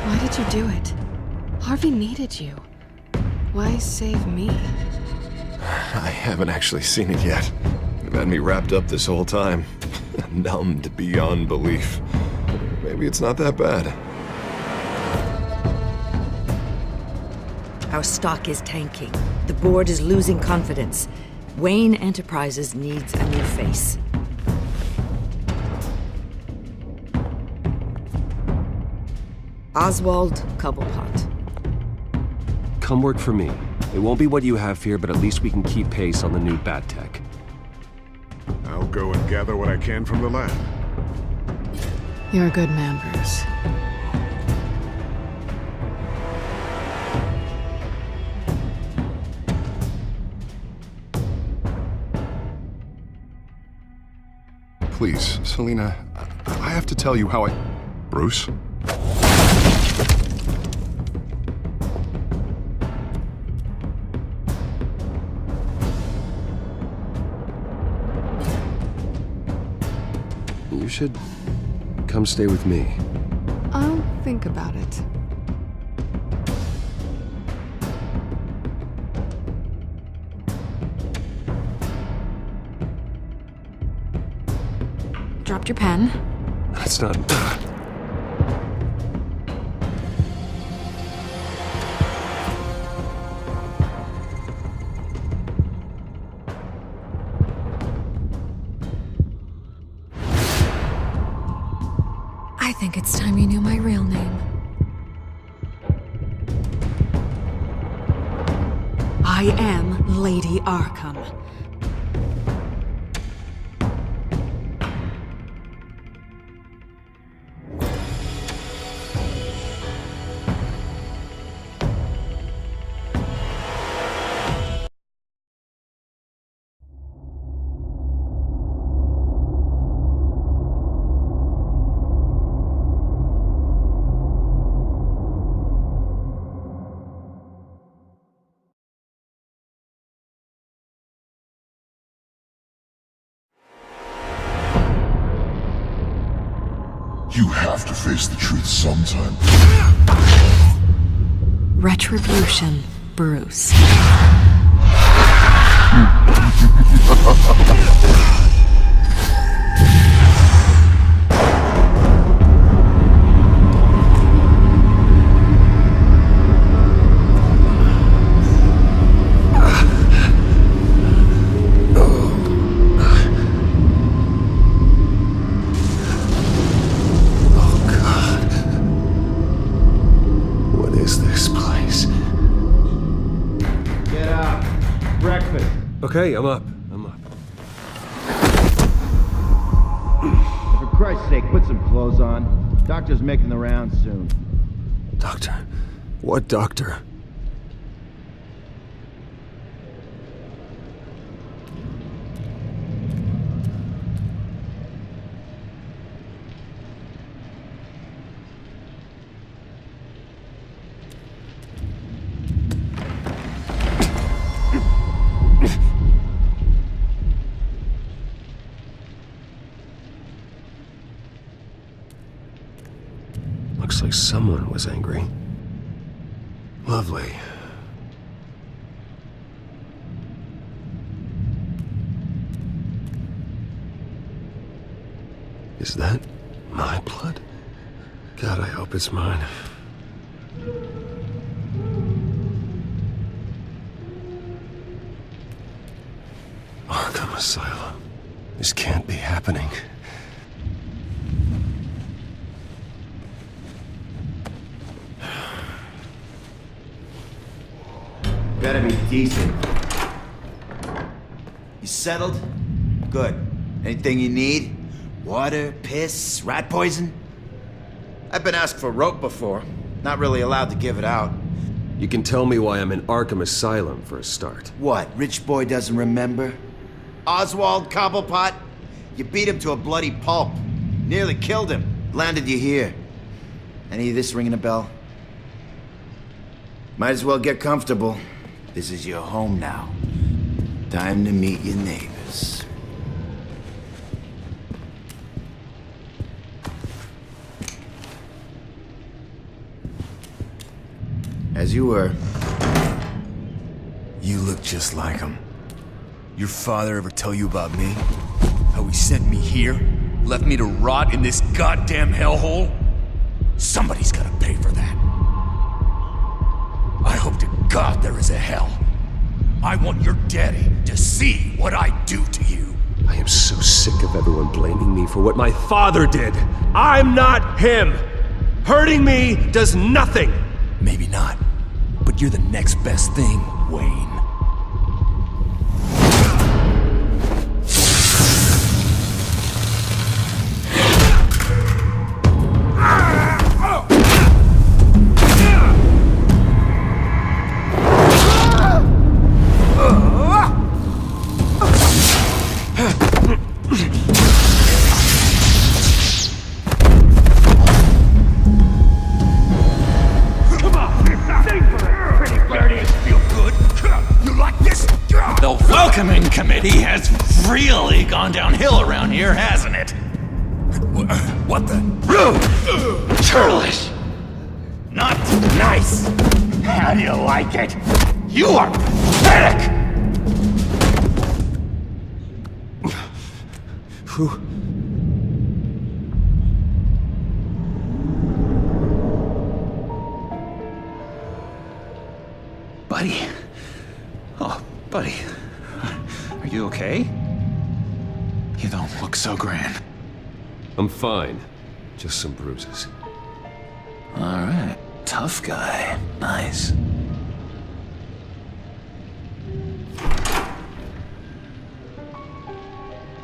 Why did you do it? Harvey needed you. Why save me? I haven't actually seen it yet. You've had me wrapped up this whole time. Numbed beyond belief. Maybe it's not that bad. Our stock is tanking. The board is losing confidence. Wayne Enterprises needs a new face. Oswald Cobblepot. Come work for me. It won't be what you have here, but at least we can keep pace on the new bat tech. I'll go and gather what I can from the lab. You're a good man, Bruce. Please, Selina, I have to tell you how I... Bruce? You should come stay with me. I'll think about it. Dropped your pen. That's not... I think it's time you knew my real name. I am Lady Arkham. You have to face the truth sometime. Retribution, Bruce. Okay, I'm up. For Christ's sake, put some clothes on. Doctor's making the rounds soon. Doctor? What doctor? Looks like someone was angry. Lovely. Is that my blood? God, I hope it's mine. Arkham Asylum. This can't be happening. Better be decent. You settled? Good. Anything you need? Water, piss, rat poison? I've been asked for rope before. Not really allowed to give it out. You can tell me why I'm in Arkham Asylum for a start. What, rich boy doesn't remember? Oswald Cobblepot? You beat him to a bloody pulp. Nearly killed him. Landed you here. Any of this ringing a bell? Might as well get comfortable. This is your home now. Time to meet your neighbors. As you were. You look just like him. Your father ever tell you about me? How he sent me here? Left me to rot in this goddamn hellhole? Somebody's gotta pay for that. I hope to God there is a hell. I want your daddy to see what I do to you. I am so sick of everyone blaming me for what my father did. I'm not him. Hurting me does nothing. Maybe not, but you're the next best thing, Wayne. Committee has really gone downhill around here, hasn't it? What the? Churlish! Not nice! How do you like it? You are pathetic! Buddy? Oh, buddy. Are you okay? You don't look so grand. I'm fine. Just some bruises. All right. Tough guy. Nice.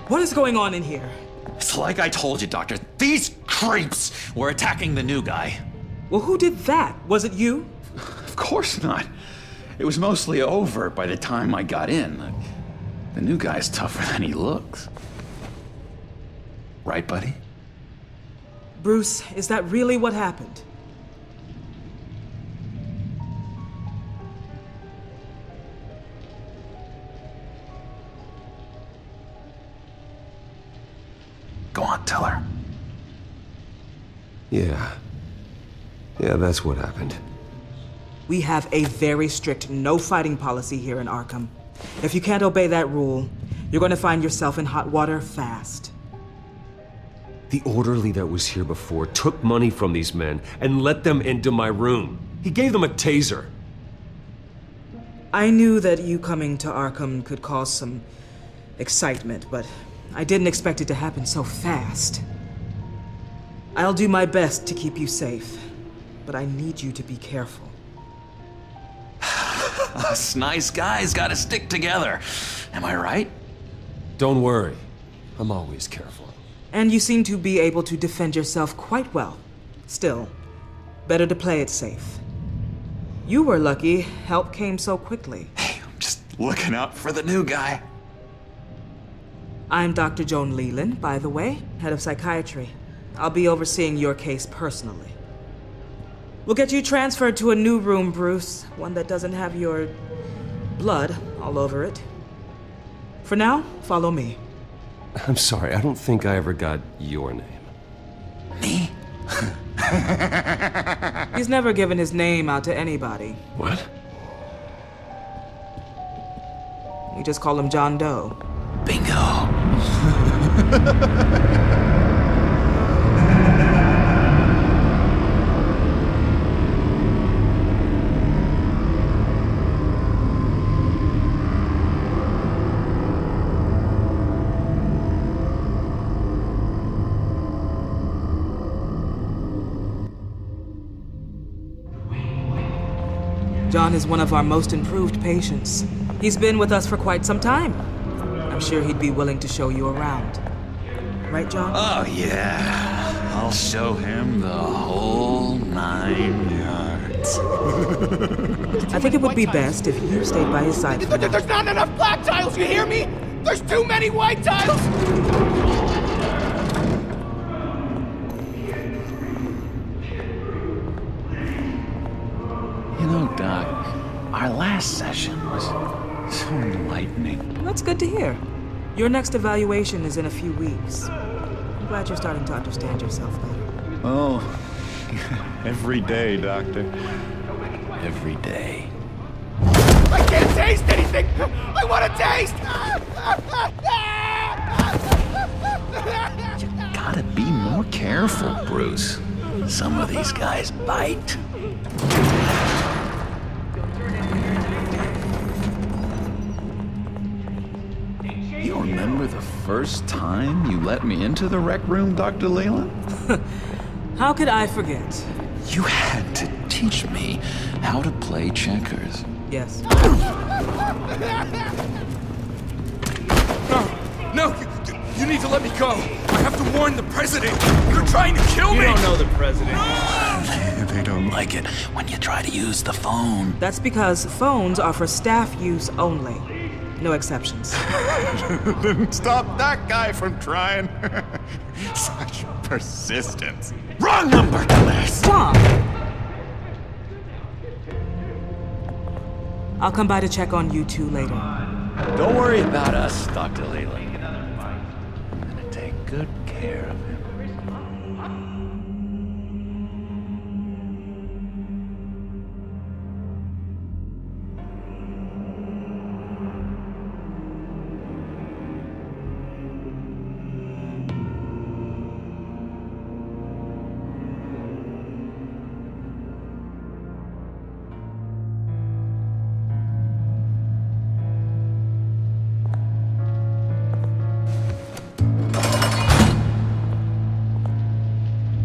What is going on in here? It's like I told you, Doctor. These creeps were attacking the new guy. Well, who did that? Was it you? Of course not. It was mostly over by the time I got in. The new guy's tougher than he looks. Right, buddy? Bruce, is that really what happened? Go on, tell her. Yeah, that's what happened. We have a very strict no fighting policy here in Arkham. If you can't obey that rule, you're going to find yourself in hot water fast. The orderly that was here before took money from these men and let them into my room. He gave them a taser. I knew that you coming to Arkham could cause some excitement, but I didn't expect it to happen so fast. I'll do my best to keep you safe, but I need you to be careful. Us nice guys gotta stick together. Am I right? Don't worry. I'm always careful. And you seem to be able to defend yourself quite well. Still, better to play it safe. You were lucky help came so quickly. Hey, I'm just looking out for the new guy. I'm Dr. Joan Leland, by the way, head of psychiatry. I'll be overseeing your case personally. We'll get you transferred to a new room, Bruce. One that doesn't have your blood all over it. For now, follow me. I'm sorry, I don't think I ever got your name. Me? He's never given his name out to anybody. What? We just call him John Doe. Bingo. John is one of our most improved patients. He's been with us for quite some time. I'm sure he'd be willing to show you around. Right, John? Oh, yeah. I'll show him the whole 9 yards. I think it would be best if you stayed by his side for now. There's not enough black tiles, you hear me? There's too many white tiles! You know, Doc, our last session was so enlightening. That's good to hear. Your next evaluation is in a few weeks. I'm glad you're starting to understand yourself better. Oh, every day, Doctor. every day. I can't taste anything! I want to taste! You gotta be more careful, Bruce. Some of these guys bite. You remember the first time you let me into the rec room, Dr. Leland? How could I forget? You had to teach me how to play checkers. Yes. No, you need to let me go. I have to warn the president. You're trying to kill me. You don't know the president. They don't like it when you try to use the phone. That's because phones are for staff use only. No exceptions. Stop that guy from trying. Such persistence. Wrong number, dumbass! Wrong! I'll come by to check on you two later. Don't worry about us, Dr. Leland. I'm gonna take good care of him.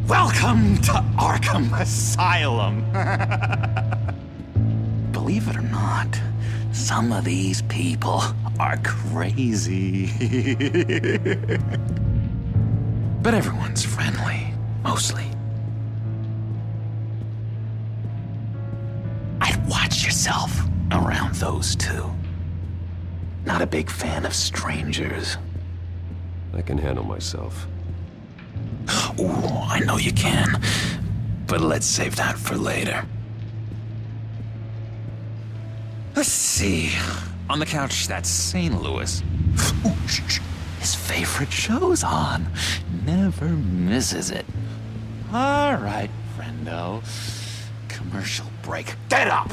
Welcome to Arkham Asylum. Believe it or not, some of these people are crazy. But everyone's friendly, mostly. I'd watch yourself around those two. Not a big fan of strangers. I can handle myself. Ooh, I know you can. But let's save that for later. Let's see. On the couch, that's St. Louis. Ooh, his favorite show's on. Never misses it. All right, friendo. Commercial break. Get up!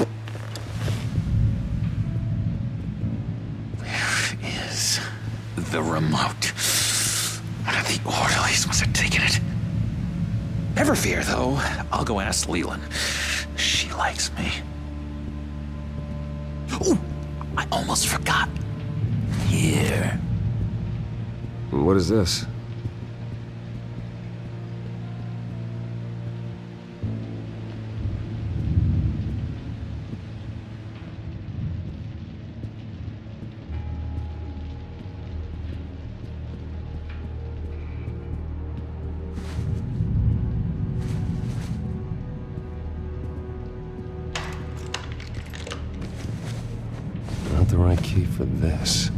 Where is the remote? The orderlies must have taken it. Never fear, though. I'll go ask Leland. She likes me. Ooh, I almost forgot. Here. What is this? Not the right key for this.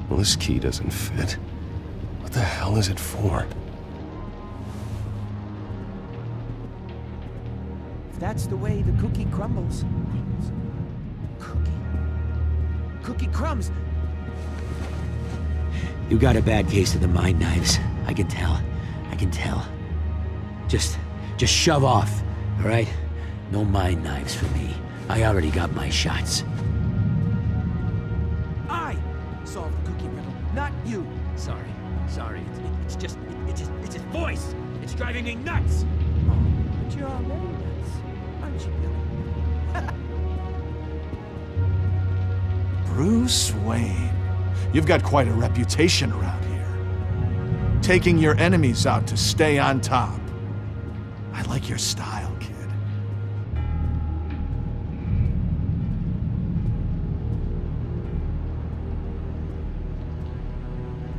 Well, this key doesn't fit. What the hell is it for? That's the way the cookie crumbles. Cookie crumbs. You got a bad case of the mind knives. I can tell. I can tell. Just shove off, all right? No mind knives for me. I already got my shots. I solved the cookie riddle, not you. Sorry. It's just his voice. It's driving me nuts. But you're already nuts, aren't you, Billy? Bruce Wayne. You've got quite a reputation around here. Taking your enemies out to stay on top. I like your style, kid.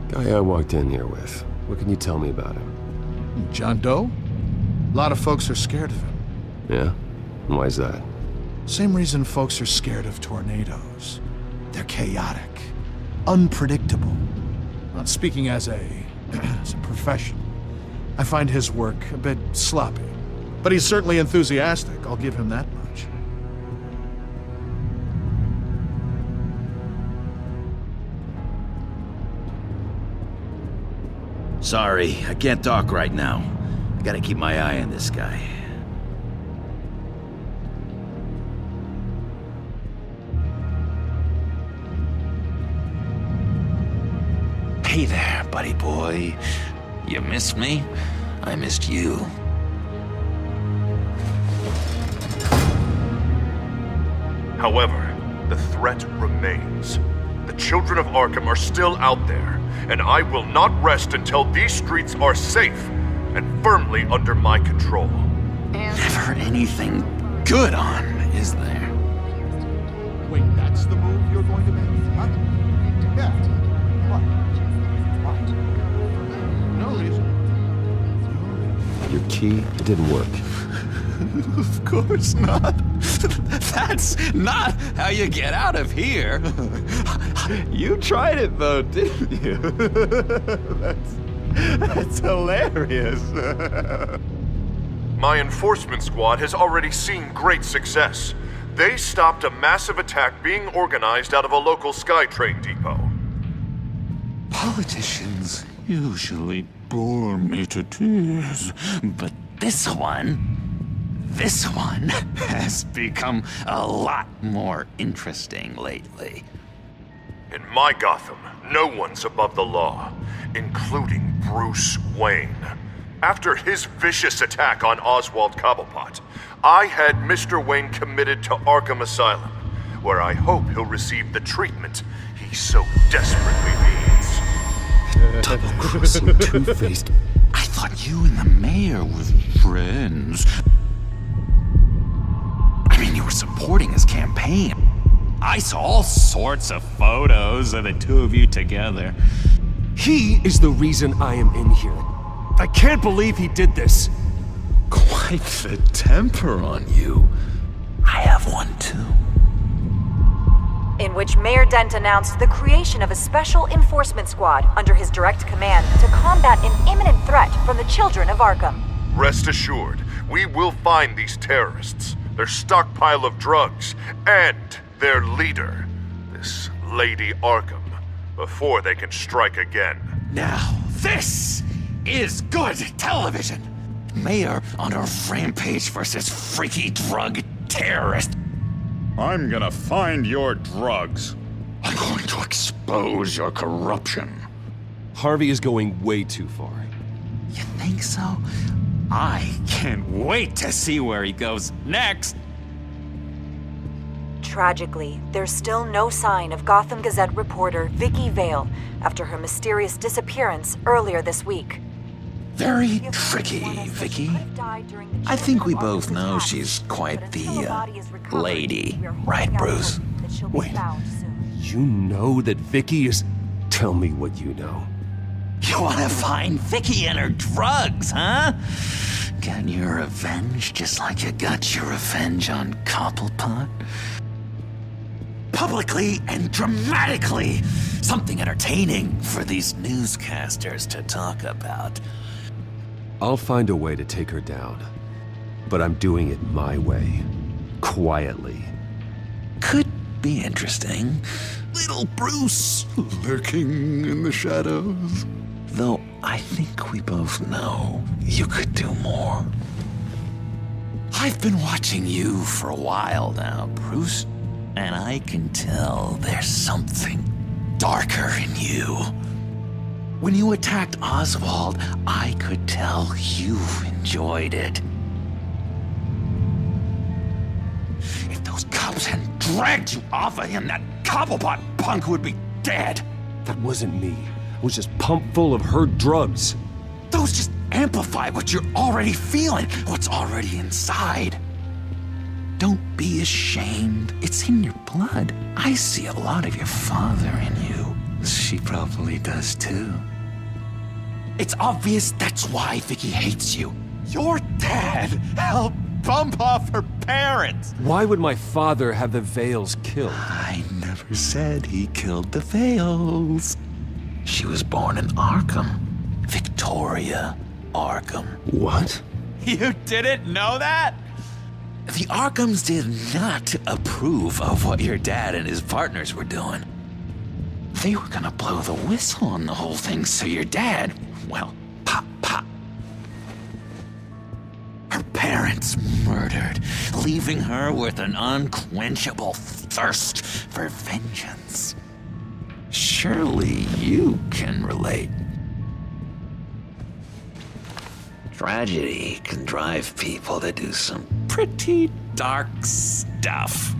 Guy I walked in here with. What can you tell me about him? John Doe? A lot of folks are scared of him. Yeah? And why's that? Same reason folks are scared of tornadoes. They're chaotic, unpredictable. Not speaking as a professional. I find his work a bit sloppy. But he's certainly enthusiastic, I'll give him that much. Sorry, I can't talk right now. I gotta keep my eye on this guy. Hey there, buddy boy. You missed me? I missed you. However, the threat remains. The children of Arkham are still out there, and I will not rest until these streets are safe and firmly under my control. Never anything good on, is there? Wait, that's the move you're going to make? Huh? Yeah. What? No reason. Your key didn't work. Of course not. That's not how you get out of here. You tried it though, didn't you? That's hilarious. My enforcement squad has already seen great success. They stopped a massive attack being organized out of a local SkyTrain depot. Politicians usually bore me to tears, but this one has become a lot more interesting lately. In my Gotham, no one's above the law, including Bruce Wayne. After his vicious attack on Oswald Cobblepot, I had Mr. Wayne committed to Arkham Asylum, where I hope he'll receive the treatment he so desperately needs. Double-crossing two-faced. I thought you and the mayor were friends. I mean, you were supporting his campaign. I saw all sorts of photos of the two of you together. He is the reason I am in here. I can't believe he did this. Quite the temper on you. I have one too. In which Mayor Dent announced the creation of a special enforcement squad under his direct command to combat an imminent threat from the children of Arkham. Rest assured, we will find these terrorists, their stockpile of drugs, and their leader, this Lady Arkham, before they can strike again. Now, this is good television. Mayor on a rampage versus freaky drug terrorist. I'm gonna find your drugs. I'm going to expose your corruption. Harvey is going way too far. You think so? I can't wait to see where he goes next. Tragically, there's still no sign of Gotham Gazette reporter Vicky Vale after her mysterious disappearance earlier this week. Very tricky, Vicky. I think we both know she's quite the lady, right, Bruce? Wait, you know that Vicky is... Tell me what you know. You want to find Vicky and her drugs, huh? Get your revenge just like you got your revenge on Cobblepot? Publicly and dramatically! Something entertaining for these newscasters to talk about. I'll find a way to take her down. But I'm doing it my way. Quietly. Could be interesting. Little Bruce lurking in the shadows. Though I think we both know you could do more. I've been watching you for a while now, Bruce, and I can tell there's something darker in you. When you attacked Oswald, I could tell you enjoyed it. If those cops hadn't dragged you off of him, that Cobblepot punk would be dead. That wasn't me. I was just pumped full of her drugs. Those just amplify what you're already feeling, what's already inside. Don't be ashamed. It's in your blood. I see a lot of your father in you. She probably does too. It's obvious that's why Vicky hates you. Your dad helped bump off her parents. Why would my father have the Vales killed? I never said he killed the Vales. She was born in Arkham, Victoria. Arkham. What? You didn't know that? The Arkhams did not approve of what your dad and his partners were doing. They were gonna blow the whistle on the whole thing, so your dad, well, pop, pop. Her parents murdered, leaving her with an unquenchable thirst for vengeance. Surely you can relate. Tragedy can drive people to do some pretty dark stuff.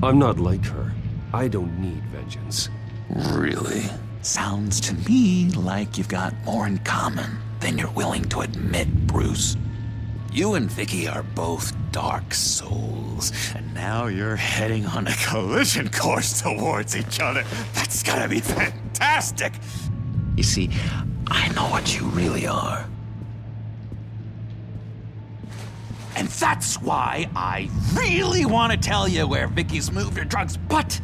I'm not like her. I don't need vengeance. Really? Sounds to me like you've got more in common than you're willing to admit, Bruce. You and Vicky are both dark souls, and now you're heading on a collision course towards each other. That's gotta be fantastic! You see, I know what you really are. And that's why I really want to tell you where Vicky's moved her drugs, but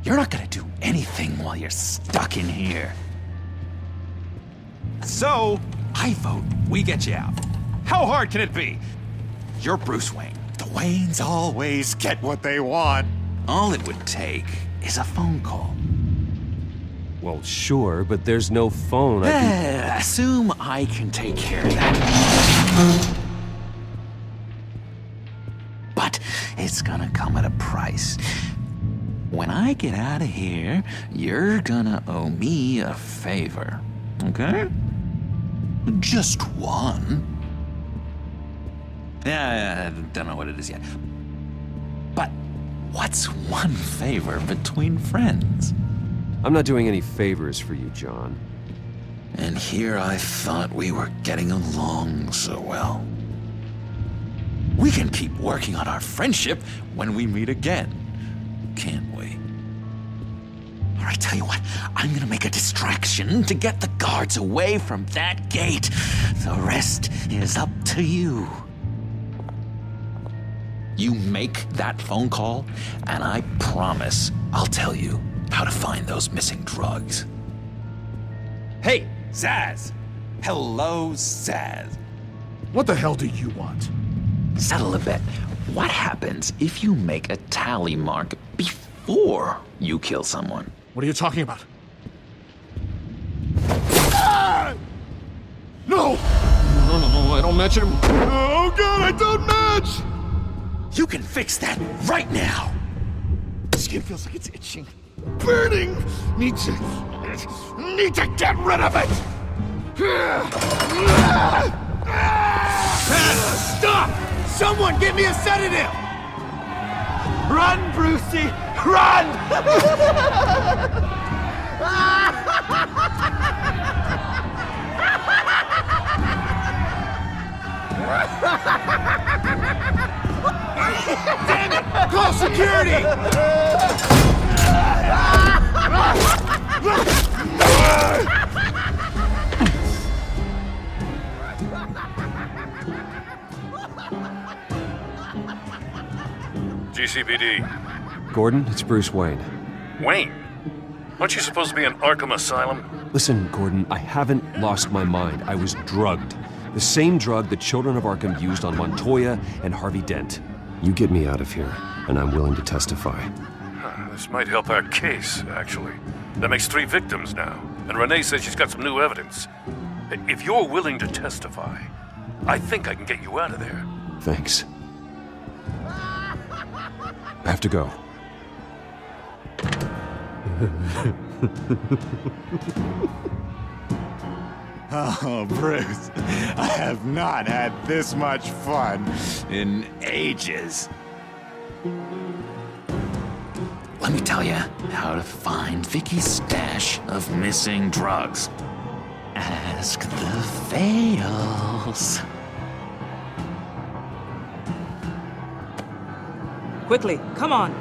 you're not gonna do anything while you're stuck in here. So, I vote we get you out. How hard can it be? You're Bruce Wayne. The Waynes always get what they want. All it would take is a phone call. Well, sure, but there's no phone. Assume I can take care of that. But it's gonna come at a price. When I get out of here, you're gonna owe me a favor, okay? Just one. Yeah, I don't know what it is yet. But what's one favor between friends? I'm not doing any favors for you, John. And here I thought we were getting along so well. We can keep working on our friendship when we meet again, can't we? All right, tell you what, I'm gonna make a distraction to get the guards away from that gate. The rest is up to you. You make that phone call, and I promise I'll tell you how to find those missing drugs. Hey, Zaz! Hello, Zaz. What the hell do you want? Settle a bet. What happens if you make a tally mark before you kill someone? What are you talking about? Ah! No! No, I don't match him. Oh god, I don't match! You can fix that right now! Skin feels like it's itching. Burning! Need to get rid of it! Stop! Someone get me a sedative! Run, Brucey! Run! Damn it! Call security! GCPD. Gordon, it's Bruce Wayne. Wayne? Aren't you supposed to be in Arkham Asylum? Listen, Gordon, I haven't lost my mind. I was drugged. The same drug the children of Arkham used on Montoya and Harvey Dent. You get me out of here, and I'm willing to testify. This might help our case, actually. That makes 3 victims now, and Renee says she's got some new evidence. If you're willing to testify, I think I can get you out of there. Thanks. I have to go. Oh, Bruce, I have not had this much fun in ages. Let me tell you how to find Vicky's stash of missing drugs. Ask the Fails. Quickly, come on.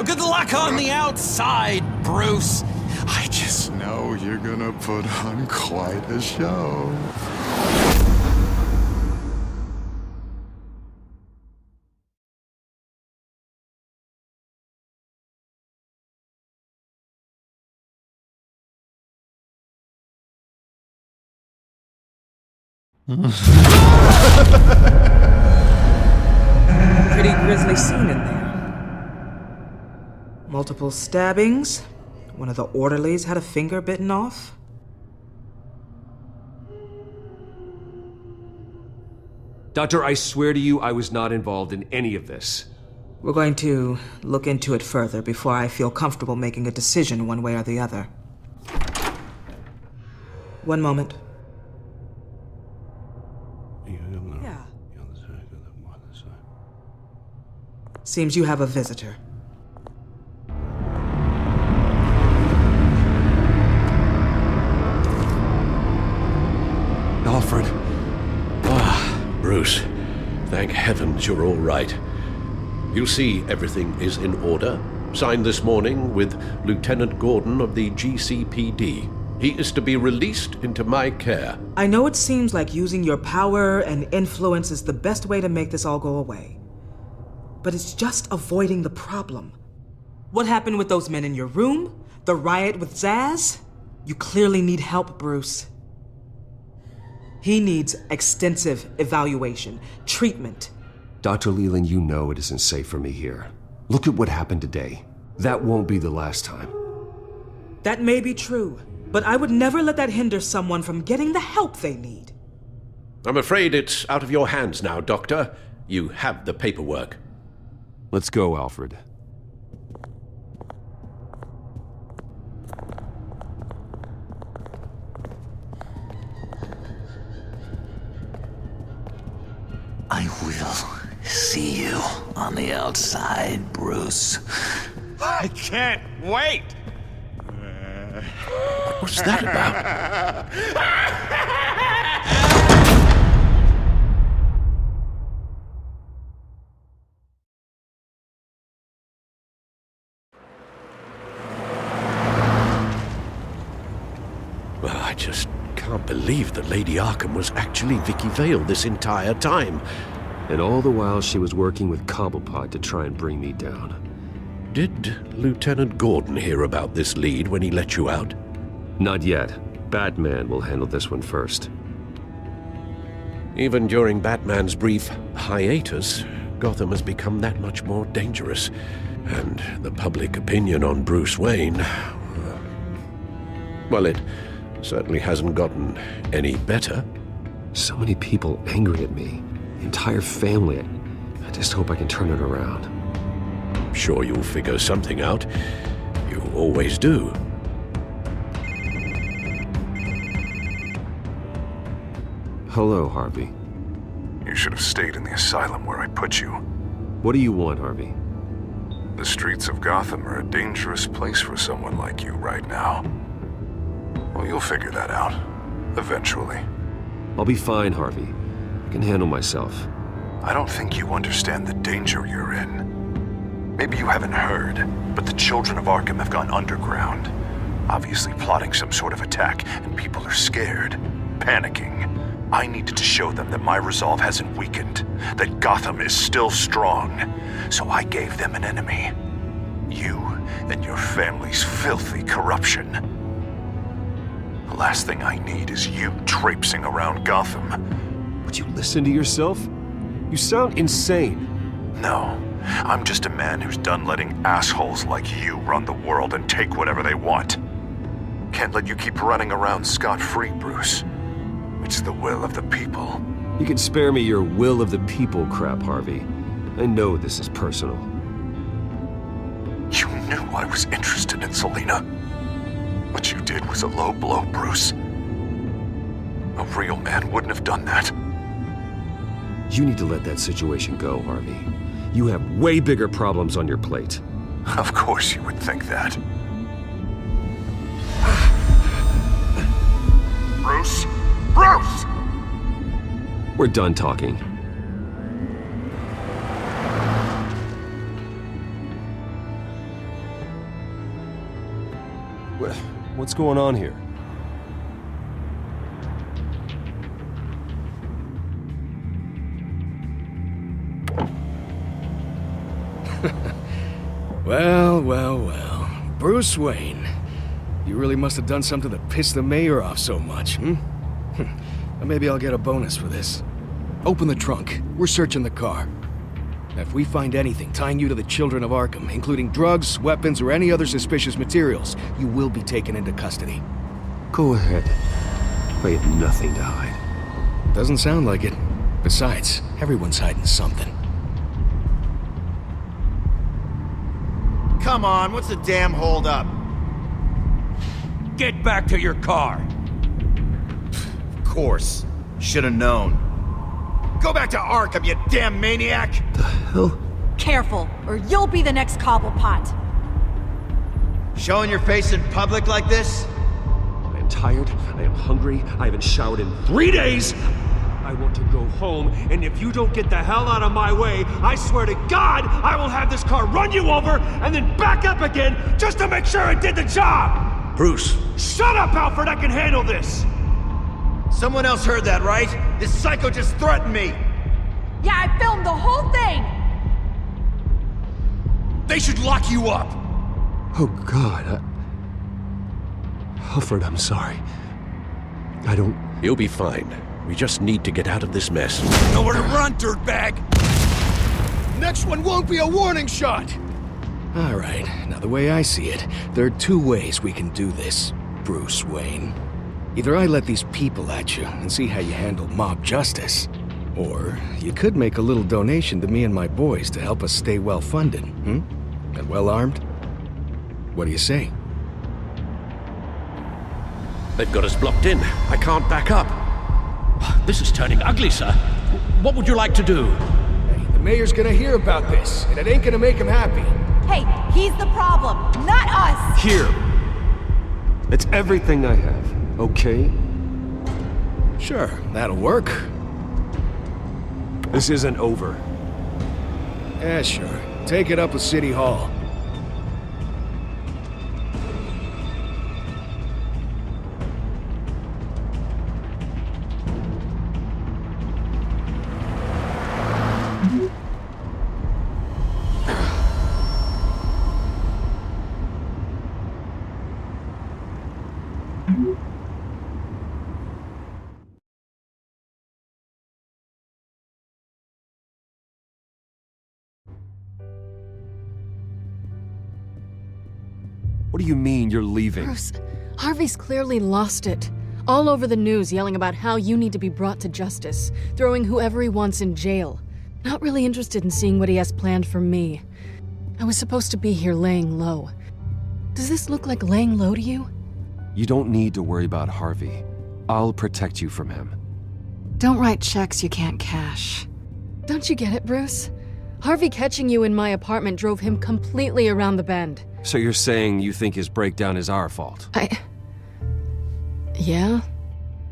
Good luck on the outside, Bruce. I just know you're gonna put on quite a show. Pretty grisly scene in there. Multiple stabbings. One of the orderlies had a finger bitten off. Doctor, I swear to you, I was not involved in any of this. We're going to look into it further before I feel comfortable making a decision one way or the other. One moment. Yeah. Seems you have a visitor. Alfred. Bruce, thank heavens you're all right. You see, everything is in order. Signed this morning with Lieutenant Gordon of the GCPD. He is to be released into my care. I know it seems like using your power and influence is the best way to make this all go away. But it's just avoiding the problem. What happened with those men in your room? The riot with Zaz? You clearly need help, Bruce. He needs extensive evaluation, treatment. Dr. Leland, you know it isn't safe for me here. Look at what happened today. That won't be the last time. That may be true, but I would never let that hinder someone from getting the help they need. I'm afraid it's out of your hands now, Doctor. You have the paperwork. Let's go, Alfred. I will see you on the outside, Bruce. I can't wait! What was that about? Well, I just can't believe that Lady Arkham was actually Vicky Vale this entire time. And all the while she was working with Cobblepot to try and bring me down. Did Lieutenant Gordon hear about this lead when he let you out? Not yet. Batman will handle this one first. Even during Batman's brief hiatus, Gotham has become that much more dangerous. And the public opinion on Bruce Wayne... well, it certainly hasn't gotten any better. So many people angry at me. The entire family. I just hope I can turn it around. I'm sure you'll figure something out. You always do. Hello, Harvey. You should have stayed in the asylum where I put you. What do you want, Harvey? The streets of Gotham are a dangerous place for someone like you right now. Well, you'll figure that out. Eventually. I'll be fine, Harvey. I can handle myself. I don't think you understand the danger you're in. Maybe you haven't heard, but the children of Arkham have gone underground. Obviously plotting some sort of attack, and people are scared, panicking. I needed to show them that my resolve hasn't weakened, that Gotham is still strong. So I gave them an enemy. You and your family's filthy corruption. The last thing I need is you traipsing around Gotham. Would you listen to yourself? You sound insane. No, I'm just a man who's done letting assholes like you run the world and take whatever they want. Can't let you keep running around scot-free, Bruce. It's the will of the people. You can spare me your will of the people crap, Harvey. I know this is personal. You knew I was interested in Selina. What you did was a low blow, Bruce. A real man wouldn't have done that. You need to let that situation go, Harvey. You have way bigger problems on your plate. Of course you would think that. Bruce? Bruce! We're done talking. What's going on here? Well, well, well. Bruce Wayne. You really must have done something that pissed the mayor off so much, hmm? Maybe I'll get a bonus for this. Open the trunk. We're searching the car. If we find anything tying you to the Children of Arkham, including drugs, weapons, or any other suspicious materials, you will be taken into custody. Go ahead. I have nothing to hide. Doesn't sound like it. Besides, everyone's hiding something. Come on, what's the damn holdup? Get back to your car! Of course. Should've known. Go back to Arkham, you damn maniac! The hell? Careful, or you'll be the next Cobblepot. Showing your face in public like this? I am tired, I am hungry, I haven't showered in 3 days! I want to go home, and if you don't get the hell out of my way, I swear to God, I will have this car run you over, and then back up again, just to make sure it did the job! Bruce! Shut up, Alfred, I can handle this! Someone else heard that, right? This psycho just threatened me! Yeah, I filmed the whole thing! They should lock you up! Oh, God, Alfred, I'm sorry. I don't... You'll be fine. We just need to get out of this mess. Nowhere to run, dirtbag! Next one won't be a warning shot! Alright, now the way I see it, there are 2 ways we can do this, Bruce Wayne. Either I let these people at you and see how you handle mob justice, or you could make a little donation to me and my boys to help us stay well-funded, and well-armed. What do you say? They've got us blocked in. I can't back up. This is turning ugly, sir. What would you like to do? Hey, the mayor's gonna hear about this, and it ain't gonna make him happy. Hey, he's the problem, not us! Here. It's everything I have, okay? Sure, that'll work. This isn't over. Yeah, sure. Take it up with City Hall. What do you mean you're leaving? Bruce, Harvey's clearly lost it. All over the news yelling about how you need to be brought to justice, throwing whoever he wants in jail. Not really interested in seeing what he has planned for me. I was supposed to be here laying low. Does this look like laying low to you? You don't need to worry about Harvey. I'll protect you from him. Don't write checks you can't cash. Don't you get it, Bruce? Harvey catching you in my apartment drove him completely around the bend. So you're saying you think his breakdown is our fault? Yeah?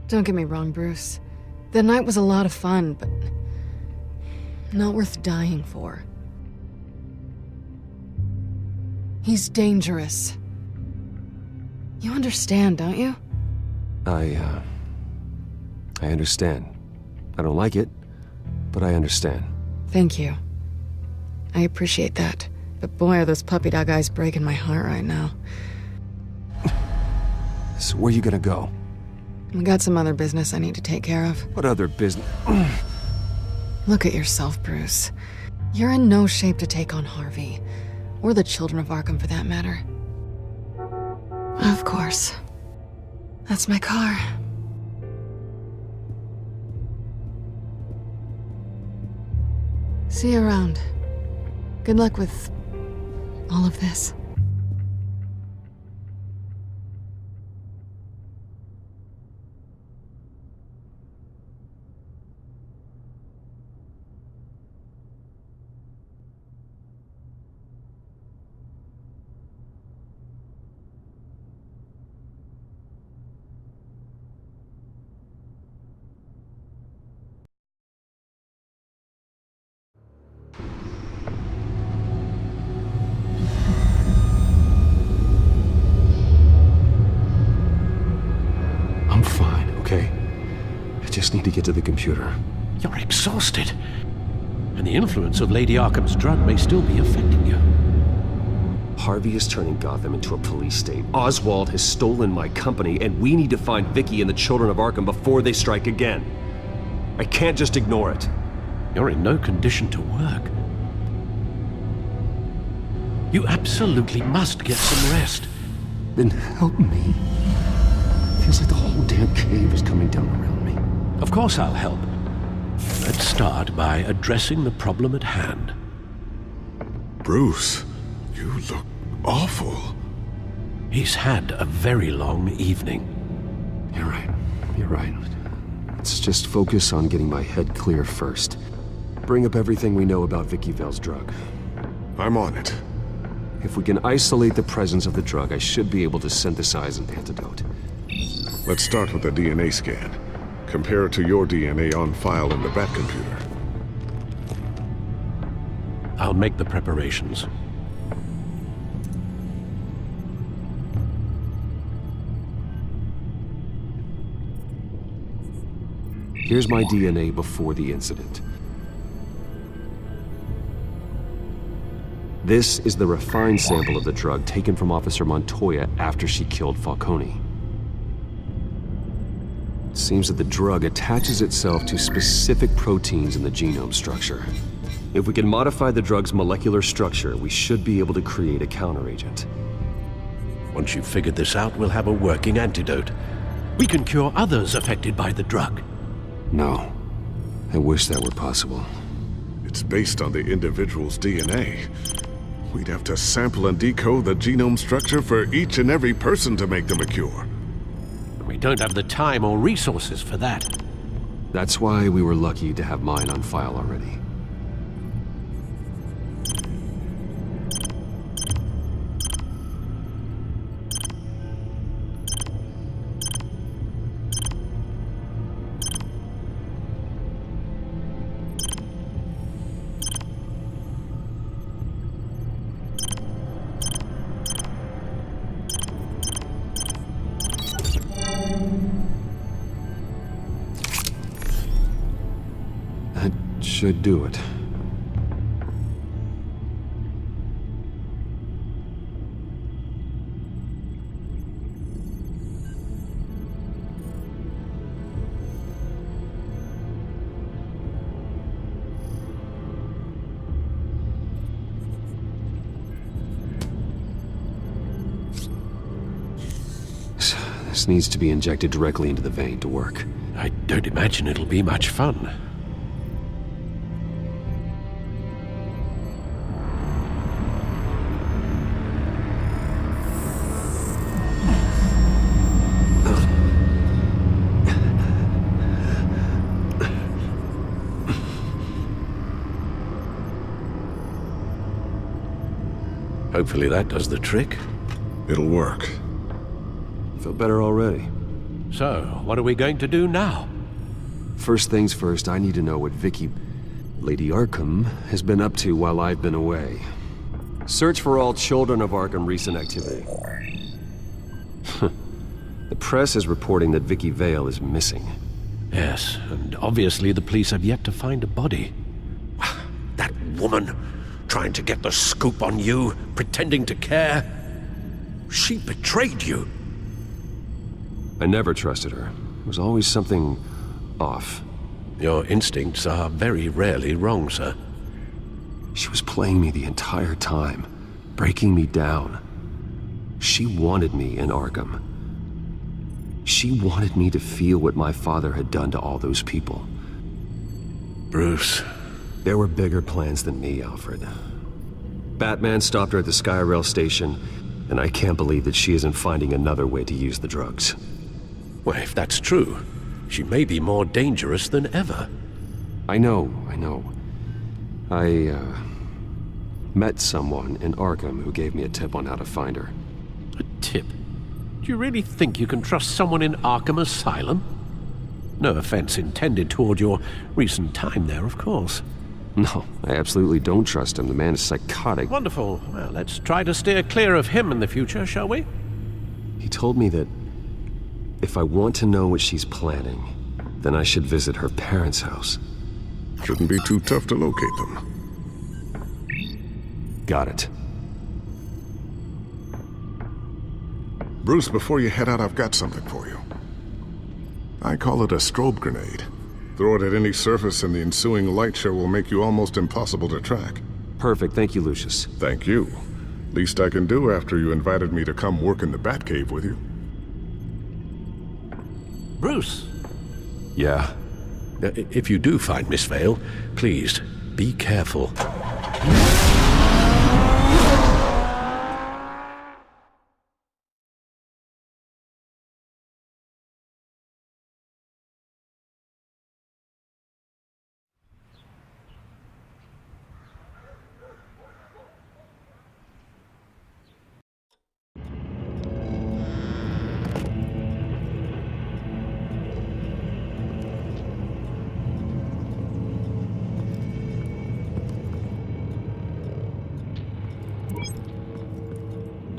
Don't get me wrong, Bruce. The night was a lot of fun, but not worth dying for. He's dangerous. You understand, don't you? I understand. I don't like it, but I understand. Thank you. I appreciate that. But boy, are those puppy dog eyes breaking my heart right now. So where you gonna go? I got some other business I need to take care of. What other business? Look at yourself, Bruce. You're in no shape to take on Harvey. Or the Children of Arkham, for that matter. Of course. That's my car. See you around. Good luck with all of this. I just need to get to the computer. You're exhausted. And the influence of Lady Arkham's drug may still be affecting you. Harvey is turning Gotham into a police state. Oswald has stolen my company, and we need to find Vicky and the children of Arkham before they strike again. I can't just ignore it. You're in no condition to work. You absolutely must get some rest. Then help me. Feels like the whole damn cave is coming down around me. Of course I'll help. Let's start by addressing the problem at hand. Bruce, you look awful. He's had a very long evening. You're right. You're right. Let's just focus on getting my head clear first. Bring up everything we know about Vicky Vale's drug. I'm on it. If we can isolate the presence of the drug, I should be able to synthesize an antidote. Let's start with a DNA scan. Compare it to your DNA on file in the Bat computer. I'll make the preparations. Here's my DNA before the incident. This is the refined sample of the drug taken from Officer Montoya after she killed Falcone. It seems that the drug attaches itself to specific proteins in the genome structure. If we can modify the drug's molecular structure, we should be able to create a counteragent. Once you've figured this out, we'll have a working antidote. We can cure others affected by the drug. No. I wish that were possible. It's based on the individual's DNA. We'd have to sample and decode the genome structure for each and every person to make them a cure. We don't have the time or resources for that. That's why we were lucky to have mine on file already. Should do it. This needs to be injected directly into the vein to work. I don't imagine it'll be much fun. Hopefully that does the trick. It'll work. Feel better already. So, what are we going to do now? First things first, I need to know what Vicky, Lady Arkham, has been up to while I've been away. Search for all children of Arkham recent activity. The press is reporting that Vicky Vale is missing. Yes, and obviously the police have yet to find a body. That woman, trying to get the scoop on you, pretending to care. She betrayed you. I never trusted her. There was always something off. Your instincts are very rarely wrong, sir. She was playing me the entire time, breaking me down. She wanted me in Arkham. She wanted me to feel what my father had done to all those people. Bruce. There were bigger plans than me, Alfred. Batman stopped her at the Skyrail station, and I can't believe that she isn't finding another way to use the drugs. Well, if that's true, she may be more dangerous than ever. I know. I met someone in Arkham who gave me a tip on how to find her. A tip? Do you really think you can trust someone in Arkham Asylum? No offense intended toward your recent time there, of course. No, I absolutely don't trust him. The man is psychotic. Wonderful. Well, let's try to steer clear of him in the future, shall we? He told me that if I want to know what she's planning, then I should visit her parents' house. Shouldn't be too tough to locate them. Got it. Bruce, before you head out, I've got something for you. I call it a strobe grenade. Throw it at any surface and the ensuing light show will make you almost impossible to track. Perfect, thank you, Lucius. Thank you. Least I can do after you invited me to come work in the Batcave with you. Bruce! Yeah? If you do find Miss Vale, please, be careful.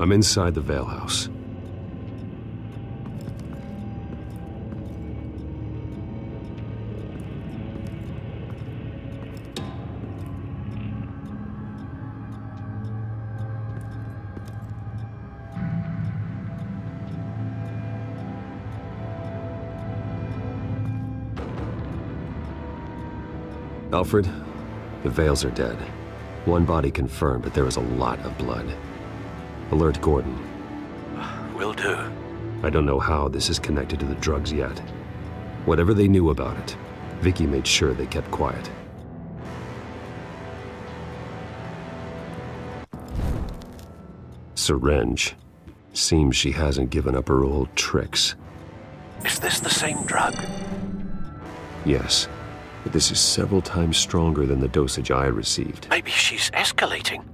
I'm inside the Vale House. Alfred, the Vales are dead. One body confirmed, but there is a lot of blood. Alert Gordon. Will do. I don't know how this is connected to the drugs yet. Whatever they knew about it, Vicky made sure they kept quiet. Syringe. Seems she hasn't given up her old tricks. Is this the same drug? Yes, but this is several times stronger than the dosage I received. Maybe she's escalating.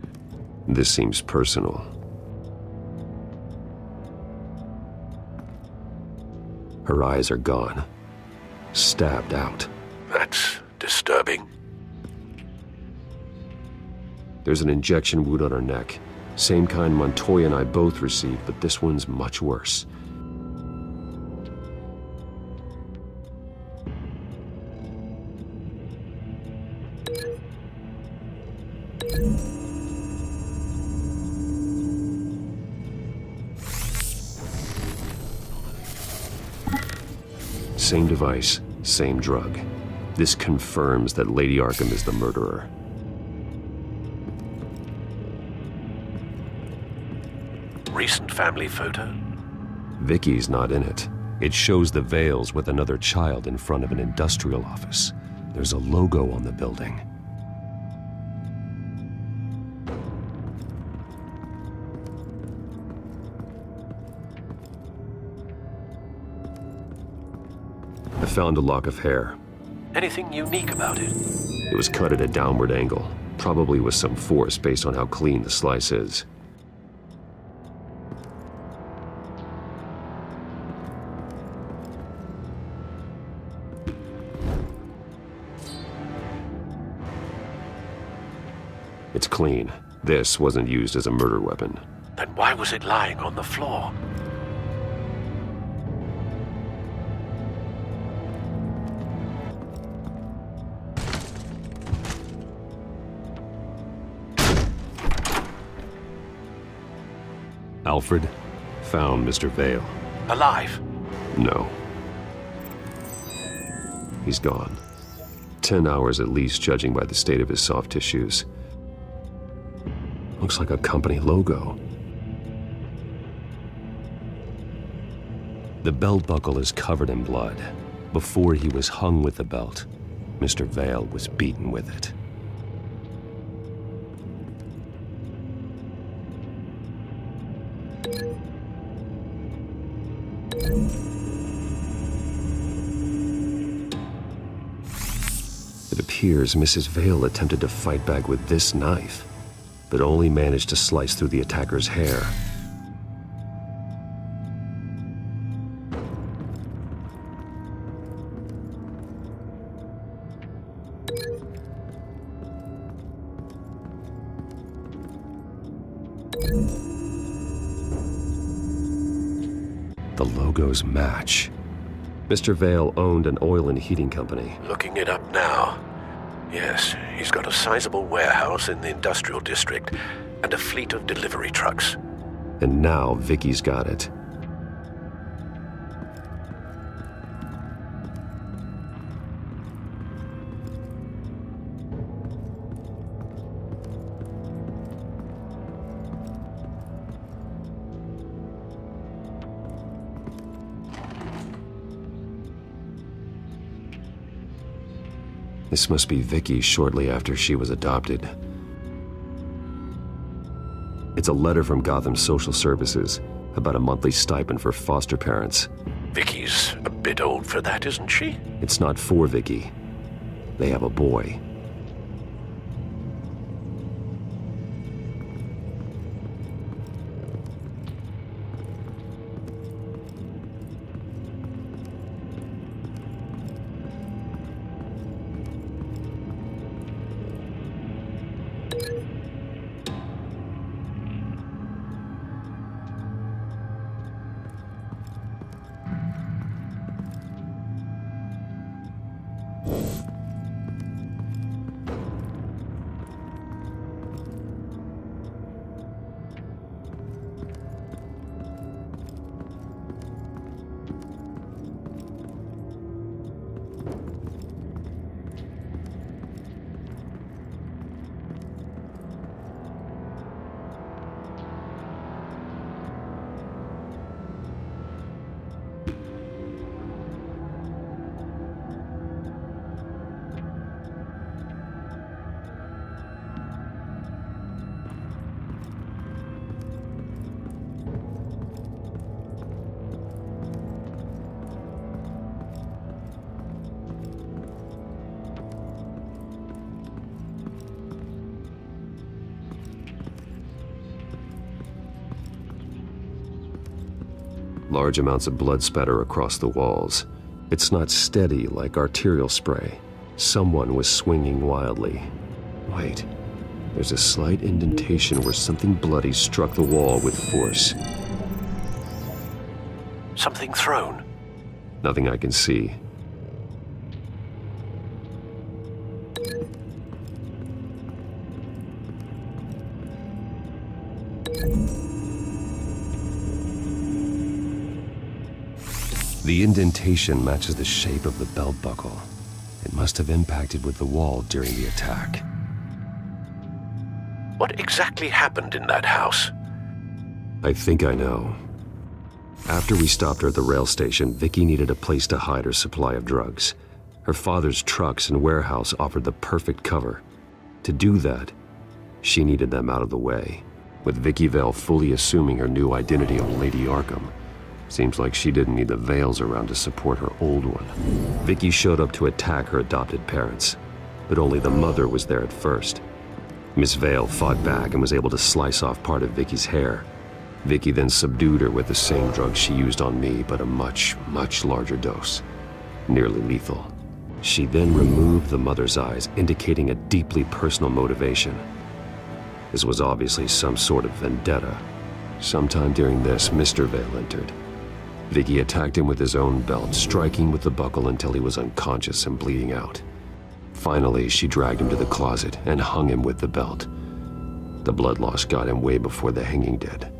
This seems personal. Her eyes are gone. Stabbed out. That's disturbing. There's an injection wound on her neck. Same kind Montoya and I both received, but this one's much worse. Same device, same drug. This confirms that Lady Arkham is the murderer. Recent family photo? Vicky's not in it. It shows the Vales with another child in front of an industrial office. There's a logo on the building. I found a lock of hair. Anything unique about it? It was cut at a downward angle, probably with some force based on how clean the slice is. It's clean. This wasn't used as a murder weapon. Then why was it lying on the floor? Alfred found Mr. Vale. Alive? No. He's gone. 10 hours at least, judging by the state of his soft tissues. Looks like a company logo. The belt buckle is covered in blood. Before he was hung with the belt, Mr. Vale was beaten with it. It appears Mrs. Vale attempted to fight back with this knife, but only managed to slice through the attacker's hair. The logos match. Mr. Vale owned an oil and heating company. Looking it up now. Yes, he's got a sizable warehouse in the industrial district and a fleet of delivery trucks. And now Vicky's got it. This must be Vicky shortly after she was adopted. It's a letter from Gotham Social Services about a monthly stipend for foster parents. Vicky's a bit old for that, isn't she? It's not for Vicky. They have a boy. Large amounts of blood spatter across the walls. It's not steady like arterial spray. Someone was swinging wildly. Wait, there's a slight indentation where something bloody struck the wall with force. Something thrown? Nothing I can see. The indentation matches the shape of the belt buckle. It must have impacted with the wall during the attack. What exactly happened in that house? I think I know. After we stopped her at the rail station, Vicky needed a place to hide her supply of drugs. Her father's trucks and warehouse offered the perfect cover. To do that, she needed them out of the way, with Vicky Vale fully assuming her new identity of Lady Arkham. Seems like she didn't need the veils around to support her old one. Vicky showed up to attack her adopted parents, but only the mother was there at first. Miss Vale fought back and was able to slice off part of Vicky's hair. Vicky then subdued her with the same drug she used on me, but a much, much larger dose. Nearly lethal. She then removed the mother's eyes, indicating a deeply personal motivation. This was obviously some sort of vendetta. Sometime during this, Mr. Vale entered. Vicky attacked him with his own belt, striking with the buckle until he was unconscious and bleeding out. Finally, she dragged him to the closet and hung him with the belt. The blood loss got him way before the hanging did.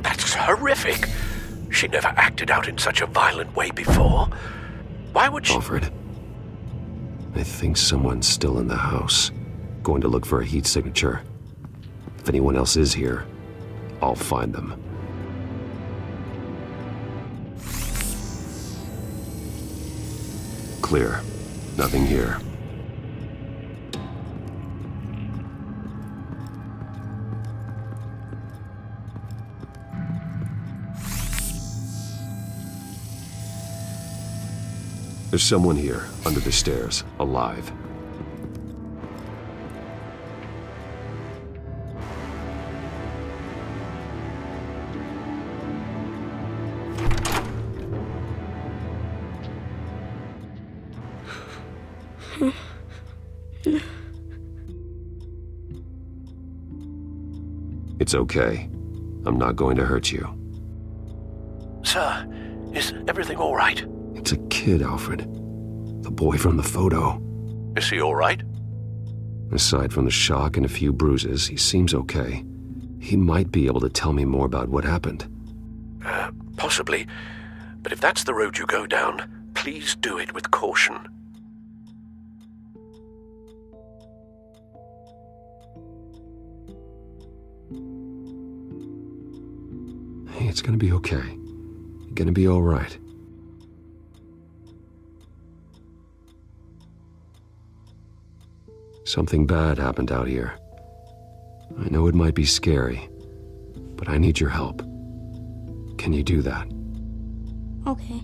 That's horrific. She never acted out in such a violent way before. Why would she— Alfred, I think someone's still in the house. Going to look for a heat signature. If anyone else is here, I'll find them. Clear. Nothing here. There's someone here, under the stairs, alive. It's okay. I'm not going to hurt you. Sir, is everything all right? It's a kid, Alfred. The boy from the photo. Is he all right? Aside from the shock and a few bruises, he seems okay. He might be able to tell me more about what happened. Possibly. But if that's the road you go down, please do it with caution. Hey, it's gonna be okay. You're gonna be all right. Something bad happened out here. I know it might be scary, but I need your help. Can you do that? Okay.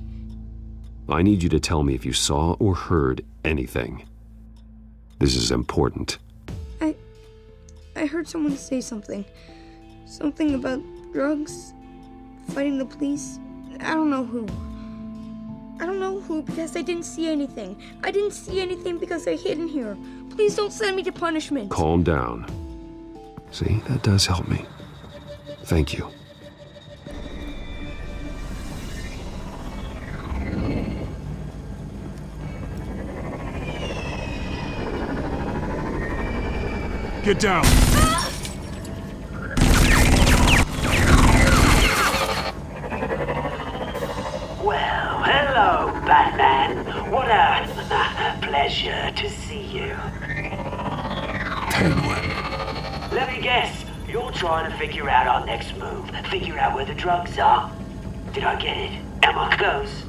I need you to tell me if you saw or heard anything. This is important. I heard someone say something. Something about drugs, fighting the police. I don't know who. I don't know who because I didn't see anything. I didn't see anything because I hid in here. Please don't send me to punishment. Calm down. See, that does help me. Thank you. Get down! Well, hello, Batman. What a pleasure to see you. Penguin. Let me guess, you're trying to figure out our next move. Figure out where the drugs are. Did I get it? Am I close?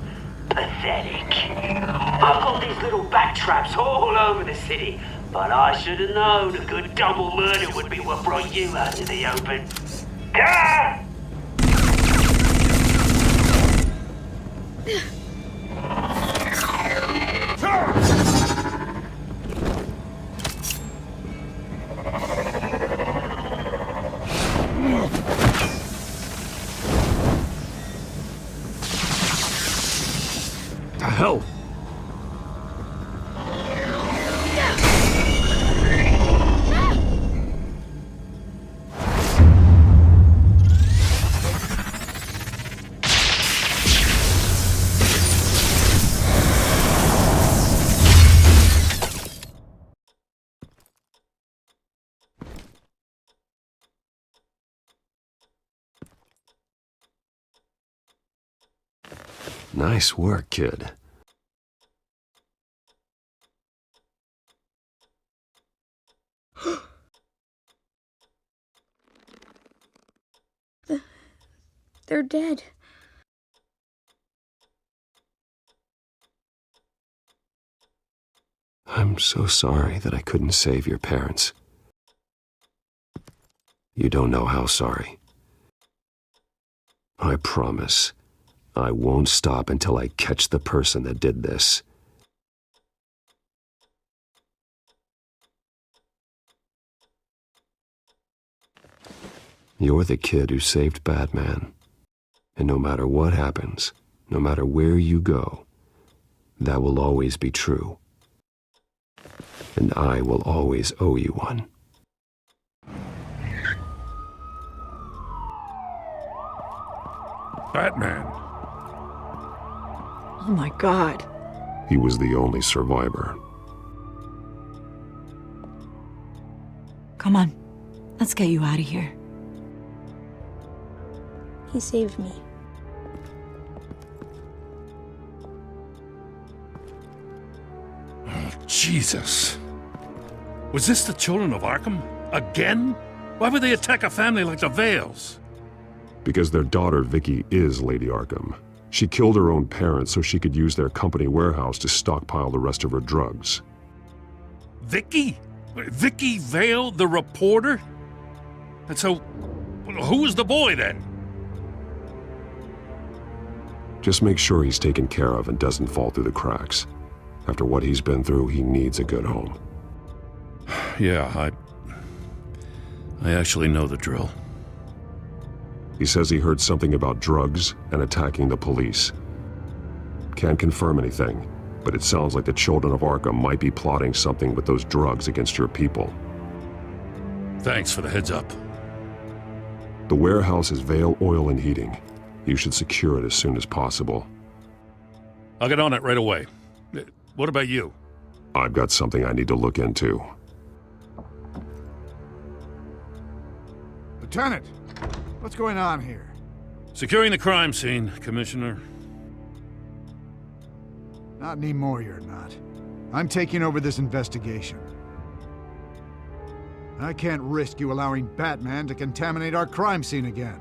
Pathetic. I've got these little bat traps all over the city, but I should have known a good double murder would be what brought you out to the open. Ah! The hell? Nice work, kid. They're dead. I'm so sorry that I couldn't save your parents. You don't know how sorry. I promise, I won't stop until I catch the person that did this. You're the kid who saved Batman. And no matter what happens, no matter where you go, that will always be true. And I will always owe you one. Batman. Oh my God. He was the only survivor. Come on. Let's get you out of here. He saved me. Oh, Jesus. Was this the children of Arkham? Again? Why would they attack a family like the Vales? Because their daughter, Vicky, is Lady Arkham. She killed her own parents so she could use their company warehouse to stockpile the rest of her drugs. Vicky? Vicky Vale, the reporter? And so, who was the boy then? Just make sure he's taken care of and doesn't fall through the cracks. After what he's been through, he needs a good home. Yeah, I actually know the drill. He says he heard something about drugs and attacking the police. Can't confirm anything, but it sounds like the children of Arkham might be plotting something with those drugs against your people. Thanks for the heads up. The warehouse is Vale Oil and Heating. You should secure it as soon as possible. I'll get on it right away. What about you? I've got something I need to look into. Lieutenant, what's going on here? Securing the crime scene, Commissioner. Not anymore, you're not. I'm taking over this investigation. I can't risk you allowing Batman to contaminate our crime scene again.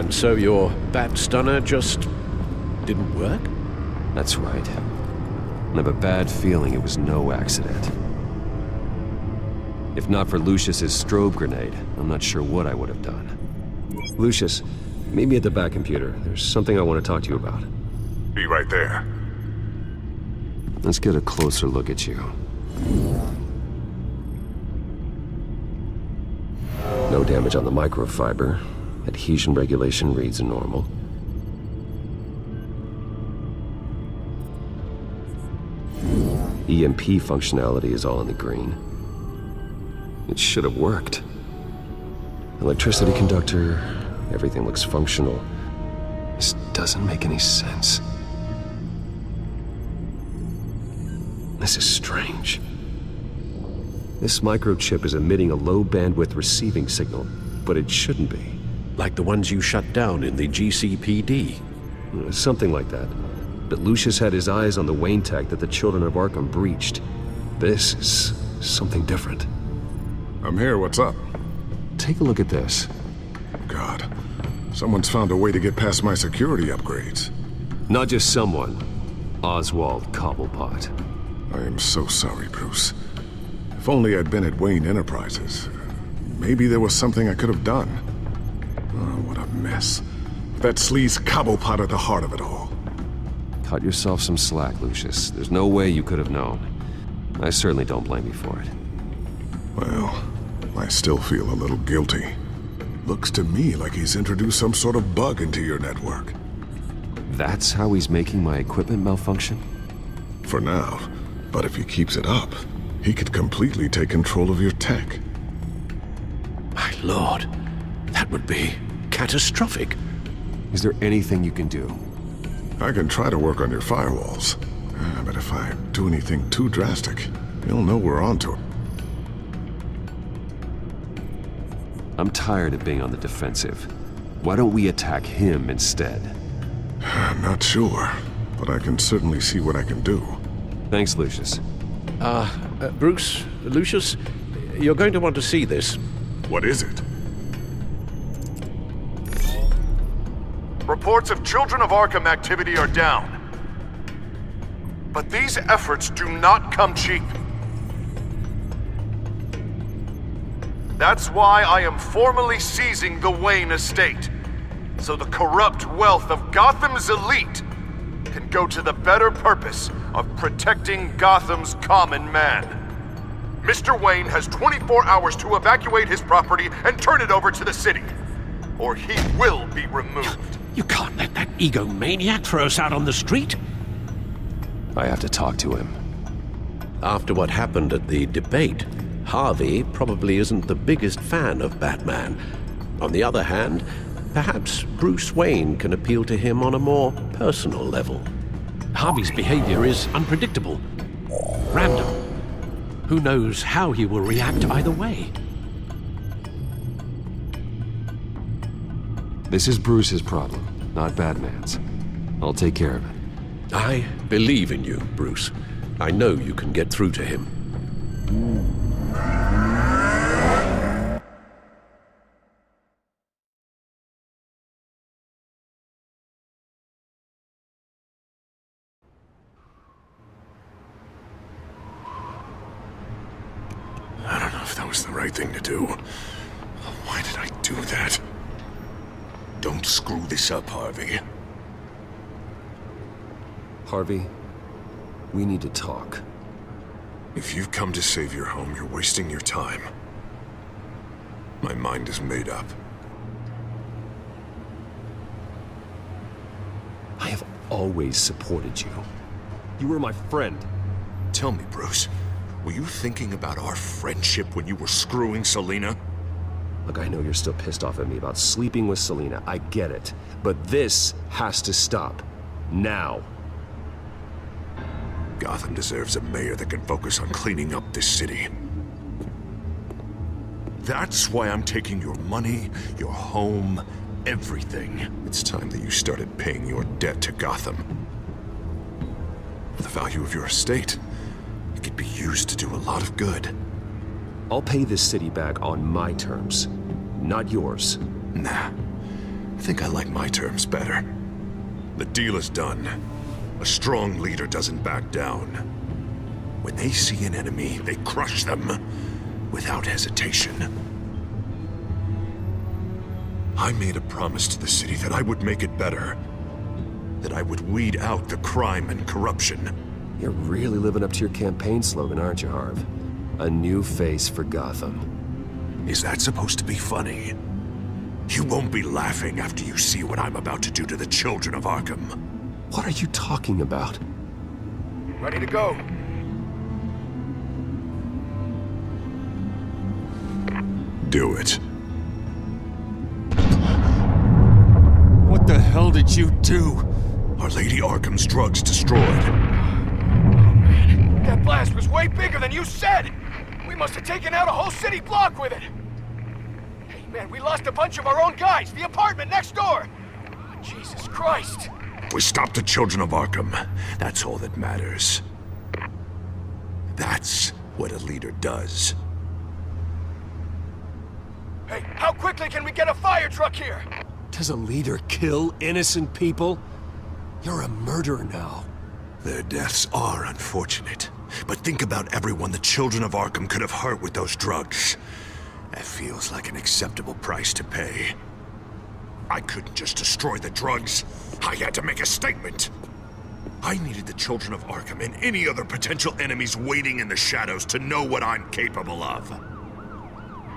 And so your bat stunner just didn't work? That's right. I have a bad feeling it was no accident. If not for Lucius's strobe grenade, I'm not sure what I would have done. Lucius, meet me at the back computer. There's something I want to talk to you about. Be right there. Let's get a closer look at you. No damage on the microfiber. Adhesion regulation reads normal. EMP functionality is all in the green. It should have worked. Electricity conductor, everything looks functional. This doesn't make any sense. This is strange. This microchip is emitting a low-bandwidth receiving signal, but it shouldn't be. Like the ones you shut down in the GCPD? Something like that. But Lucius had his eyes on the Wayne tech that the Children of Arkham breached. This is something different. I'm here, what's up? Take a look at this. God, someone's found a way to get past my security upgrades. Not just someone. Oswald Cobblepot. I am so sorry, Bruce. If only I'd been at Wayne Enterprises. Maybe there was something I could have done. Oh, what a mess. That sleaze Cobblepot at the heart of it all. Cut yourself some slack, Lucius. There's no way you could have known. I certainly don't blame you for it. Well, I still feel a little guilty. Looks to me like he's introduced some sort of bug into your network. That's how he's making my equipment malfunction? For now. But if he keeps it up, he could completely take control of your tech. My lord, that would be catastrophic. Is there anything you can do? I can try to work on your firewalls. But if I do anything too drastic, you'll know we're onto it. I'm tired of being on the defensive. Why don't we attack him instead? Not sure, but I can certainly see what I can do. Thanks, Lucius. Bruce, Lucius, you're going to want to see this. What is it? Reports of Children of Arkham activity are down. But these efforts do not come cheap. That's why I am formally seizing the Wayne estate, so the corrupt wealth of Gotham's elite can go to the better purpose of protecting Gotham's common man. Mr. Wayne has 24 hours to evacuate his property and turn it over to the city, or he will be removed. You can't let that egomaniac throw us out on the street. I have to talk to him. After what happened at the debate, Harvey probably isn't the biggest fan of Batman. On the other hand, perhaps Bruce Wayne can appeal to him on a more personal level. Harvey's behavior is unpredictable, random. Who knows how he will react either way? This is Bruce's problem, not Batman's. I'll take care of it. I believe in you, Bruce. I know you can get through to him. I don't know if that was the right thing to do. Why did I do that? Don't screw this up, Harvey. Harvey, we need to talk. If you've come to save your home, you're wasting your time. My mind is made up. I have always supported you. You were my friend. Tell me, Bruce, were you thinking about our friendship when you were screwing Selina? Look, I know you're still pissed off at me about sleeping with Selina. I get it. But this has to stop. Now. Gotham deserves a mayor that can focus on cleaning up this city. That's why I'm taking your money, your home, everything. It's time that you started paying your debt to Gotham. For the value of your estate, it could be used to do a lot of good. I'll pay this city back on my terms, not yours. Nah. think I like my terms better. The deal is done. A strong leader doesn't back down. When they see an enemy, they crush them without hesitation. I made a promise to the city that I would make it better. That I would weed out the crime and corruption. You're really living up to your campaign slogan, aren't you, Harv? A new face for Gotham. Is that supposed to be funny? You won't be laughing after you see what I'm about to do to the children of Arkham. What are you talking about? Ready to go. Do it. What the hell did you do? Are Lady Arkham's drugs destroyed? That blast was way bigger than you said! We must have taken out a whole city block with it! Hey man, we lost a bunch of our own guys! The apartment next door! Oh, Jesus Christ! We stopped the children of Arkham. That's all that matters. That's what a leader does. Hey, how quickly can we get a fire truck here? Does a leader kill innocent people? You're a murderer now. Their deaths are unfortunate. But think about everyone the children of Arkham could have hurt with those drugs. That feels like an acceptable price to pay. I couldn't just destroy the drugs. I had to make a statement. I needed the children of Arkham and any other potential enemies waiting in the shadows to know what I'm capable of.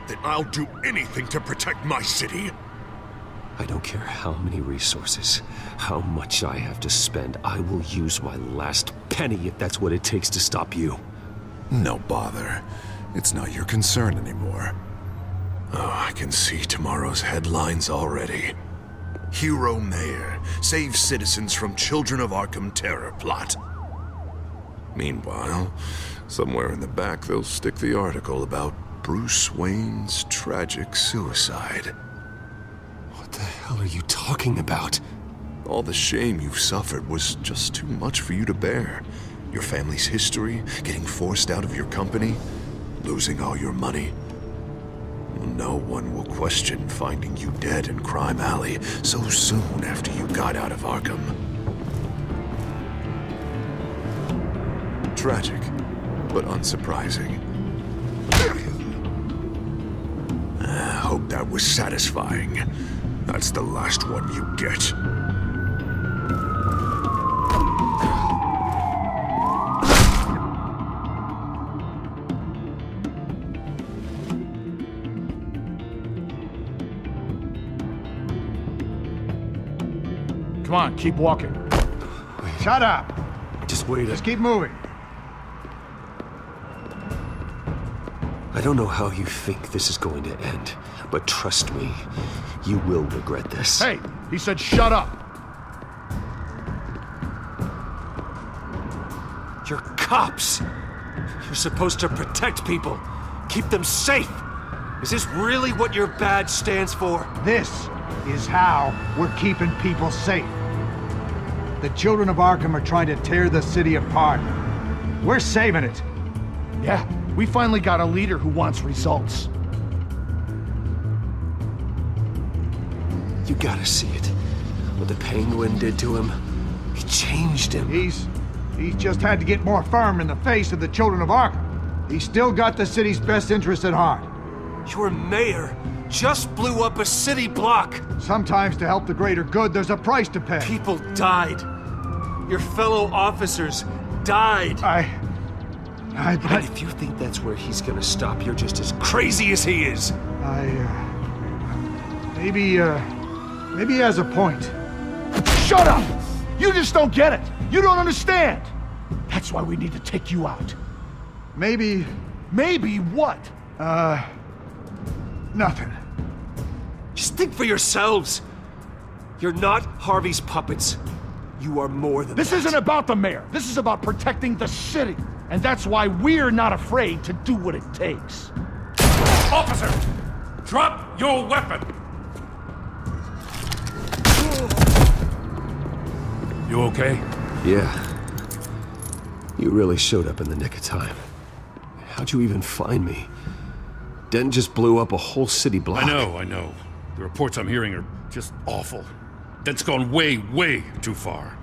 That I'll do anything to protect my city. I don't care how many resources, how much I have to spend. I will use my last penny if that's what it takes to stop you. No bother. It's not your concern anymore. Oh, I can see tomorrow's headlines already. Hero Mayor saves citizens from Children of Arkham terror plot. Meanwhile, somewhere in the back they'll stick the article about Bruce Wayne's tragic suicide. What the hell are you talking about? All the shame you've suffered was just too much for you to bear. Your family's history, getting forced out of your company, losing all your money. No one will question finding you dead in Crime Alley so soon after you got out of Arkham. Tragic, but unsurprising. I hope that was satisfying. That's the last one you get. Come on, keep walking. Shut up! Just wait. Just keep moving. I don't know how you think this is going to end, but trust me, you will regret this. Hey, he said shut up! You're cops! You're supposed to protect people, keep them safe! Is this really what your badge stands for? This is how we're keeping people safe. The children of Arkham are trying to tear the city apart. We're saving it. Yeah, we finally got a leader who wants results. You gotta see it. What the Penguin did to him, it changed him. He's just had to get more firm in the face of the children of Arkham. He's still got the city's best interests at heart. Your mayor just blew up a city block. Sometimes to help the greater good, there's a price to pay. People died. Your fellow officers died. And if you think that's where he's gonna stop, you're just as crazy as he is. Maybe he has a point. Shut up! You just don't get it! You don't understand! That's why we need to take you out. Maybe... Maybe what? Nothing. Just think for yourselves. You're not Harvey's puppets. You are more than This isn't about the mayor. This is about protecting the city. And that's why we're not afraid to do what it takes. Officer! Drop your weapon! You okay? Yeah. You really showed up in the nick of time. How'd you even find me? Den just blew up a whole city block. I know. The reports I'm hearing are Just awful. That's gone way, way too far.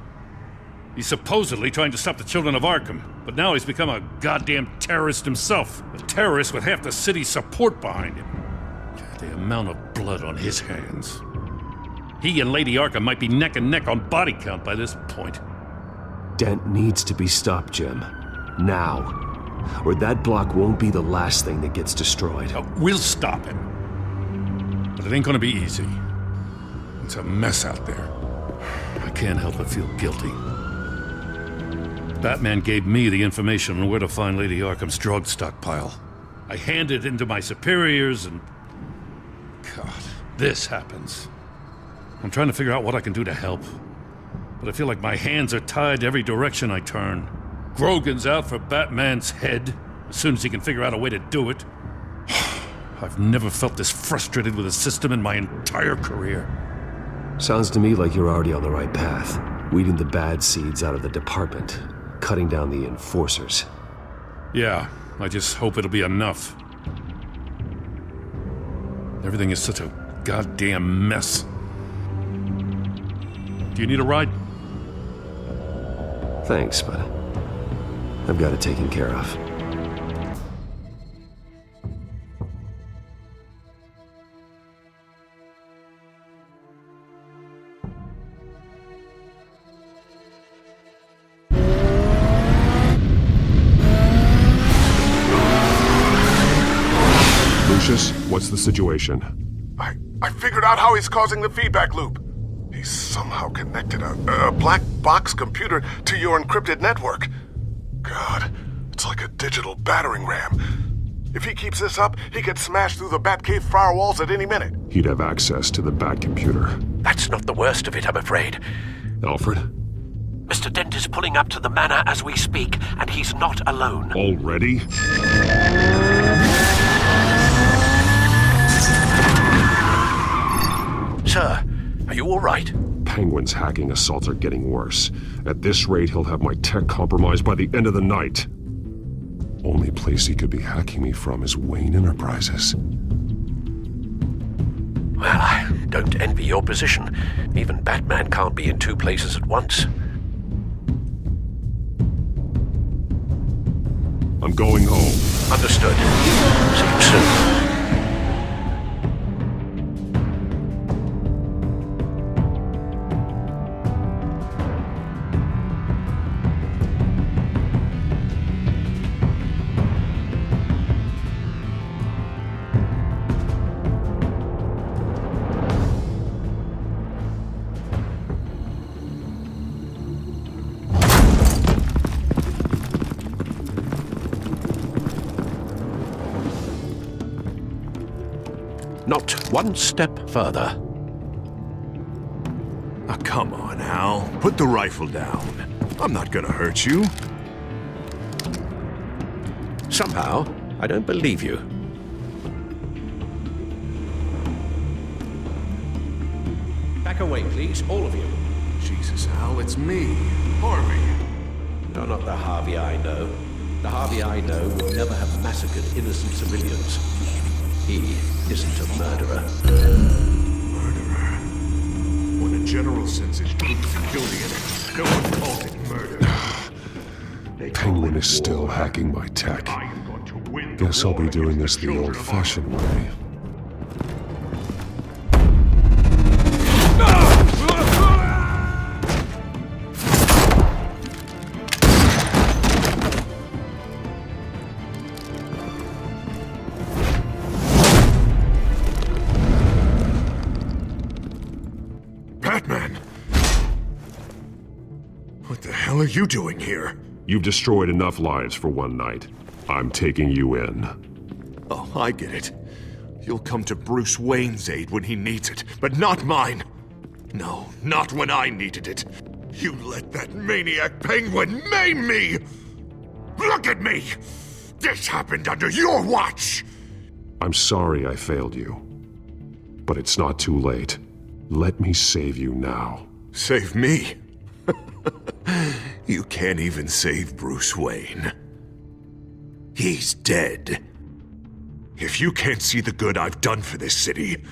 He's supposedly trying to stop the children of Arkham, but now he's become a goddamn terrorist himself. A terrorist with half the city's support behind him. The amount of blood on his hands. He and Lady Arkham might be neck and neck on body count by this point. Dent needs to be stopped, Jim. Now. Or that block won't be the last thing that gets destroyed. We'll stop him. But it ain't gonna be easy. It's a mess out there. I can't help but feel guilty. Batman gave me the information on where to find Lady Arkham's drug stockpile. I handed it into my superiors and... God, this happens. I'm trying to figure out what I can do to help. But I feel like my hands are tied every direction I turn. Grogan's out for Batman's head, as soon as he can figure out a way to do it. I've never felt this frustrated with a system in my entire career. Sounds to me like you're already on the right path. Weeding the bad seeds out of the department. Cutting down the enforcers. Yeah, I just hope it'll be enough. Everything is such a goddamn mess. Do you need a ride? Thanks, but I've got it taken care of. Lucius, what's the situation? I figured out how he's causing the feedback loop. He's somehow connected a black box computer to your encrypted network. God, it's like a digital battering ram. If he keeps this up, he could smash through the Batcave firewalls at any minute. He'd have access to the Bat computer. That's not the worst of it, I'm afraid. Alfred? Mr. Dent is pulling up to the manor as we speak, and he's not alone. Already? Sir, are you all right? Penguin's hacking assaults are getting worse. At this rate, he'll have my tech compromised by the end of the night. Only place he could be hacking me from is Wayne Enterprises. Well, I don't envy your position. Even Batman can't be in two places at once. I'm going home. Understood. See you soon. Not one step further. Oh, come on, Al. Put the rifle down. I'm not gonna hurt you. Somehow, I don't believe you. Back away, please, all of you. Jesus, Al, it's me, Harvey. You're not the Harvey I know. The Harvey I know would never have massacred innocent civilians. He isn't a murderer. Murderer? When a general sends his troops to kill the enemy, no one calls it murder. Penguin is still hacking my tech. Guess I'll be doing this the old-fashioned way. What are you doing here? You've destroyed enough lives for one night. I'm taking you in. Oh, I get it. You'll come to Bruce Wayne's aid when he needs it, but not mine. No, not when I needed it. You let that maniac Penguin maim me! Look at me! This happened under your watch! I'm sorry I failed you. But it's not too late. Let me save you now. Save me? You can't even save Bruce Wayne. He's dead. If you can't see the good I've done for this city,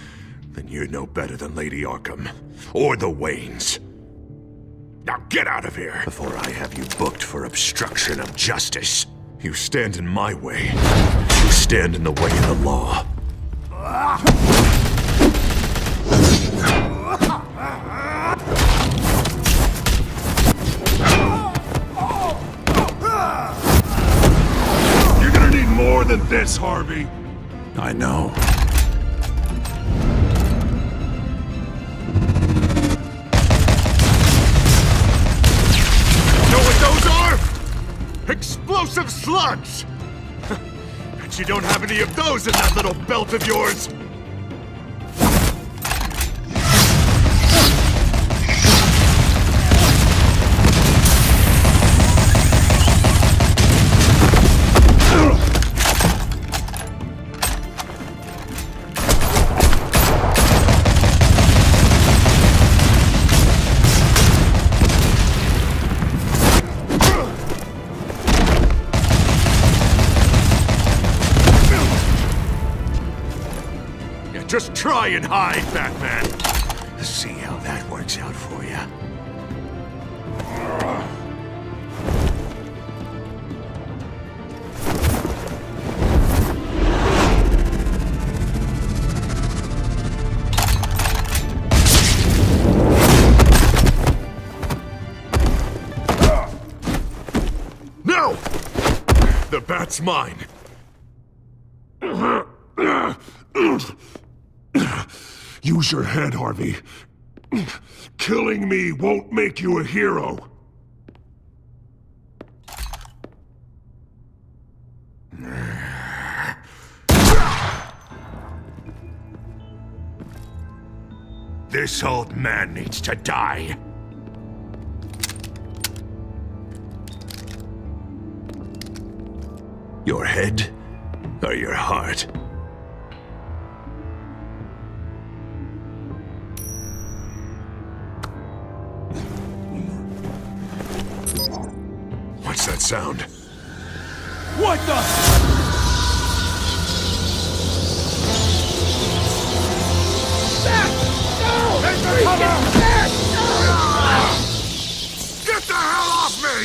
Then you're no better than Lady Arkham. Or the Waynes. Now get out of here! Before I have you booked for obstruction of justice. You stand in my way. You stand in the way of the law. You're gonna need more than this, Harvey. I know. Know what those are? Explosive slugs! Bet you don't have any of those in that little belt of yours! Just try and hide, Batman. Let's see how that works out for you. No! The bat's mine. Use your head, Harvey. Killing me won't make you a hero. This old man needs to die. Your head or your heart? What's that sound? What the? Get the hell off me!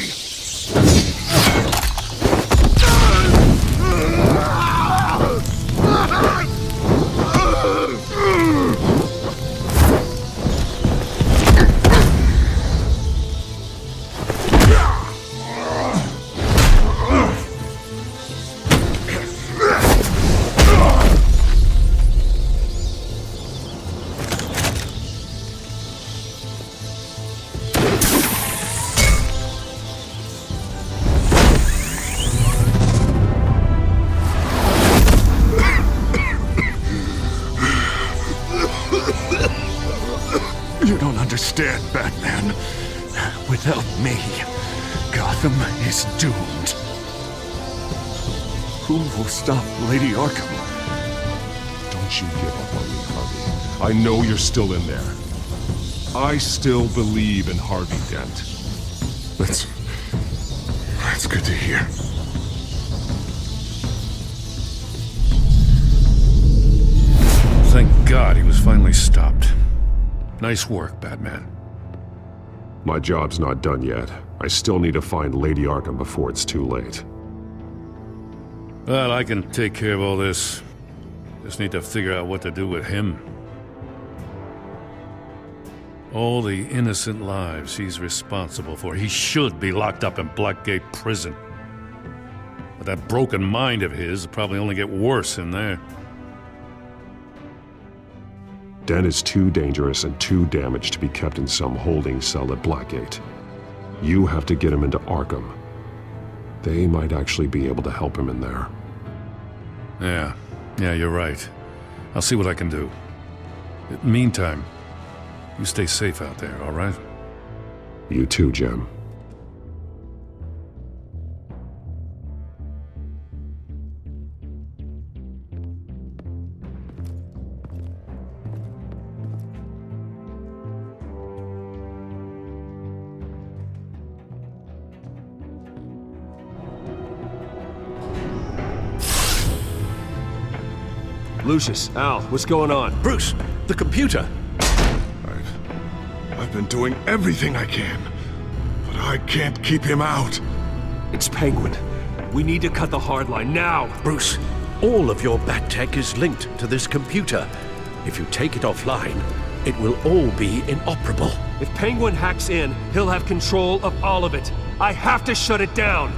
You don't understand, Batman. Without me, Gotham is doomed. Who will stop Lady Arkham? Don't you give up on me, Harvey. I know you're still in there. I still believe in Harvey Dent. That's good to hear. Thank God he was finally stopped. Nice work, Batman. My job's not done yet. I still need to find Lady Arkham before it's too late. Well, I can take care of all this. Just need to figure out what to do with him. All the innocent lives he's responsible for. He should be locked up in Blackgate Prison. But that broken mind of his will probably only get worse in there. Dent is too dangerous and too damaged to be kept in some holding cell at Blackgate. You have to get him into Arkham. They might actually be able to help him in there. Yeah, you're right. I'll see what I can do. Meantime, you stay safe out there, all right? You too, Jim. Lucius, Al, what's going on? Bruce, the computer. I've been doing everything I can, but I can't keep him out. It's Penguin. We need to cut the hard line now. Bruce, all of your bat tech is linked to this computer. If you take it offline, it will all be inoperable. If Penguin hacks in, he'll have control of all of it. I have to shut it down.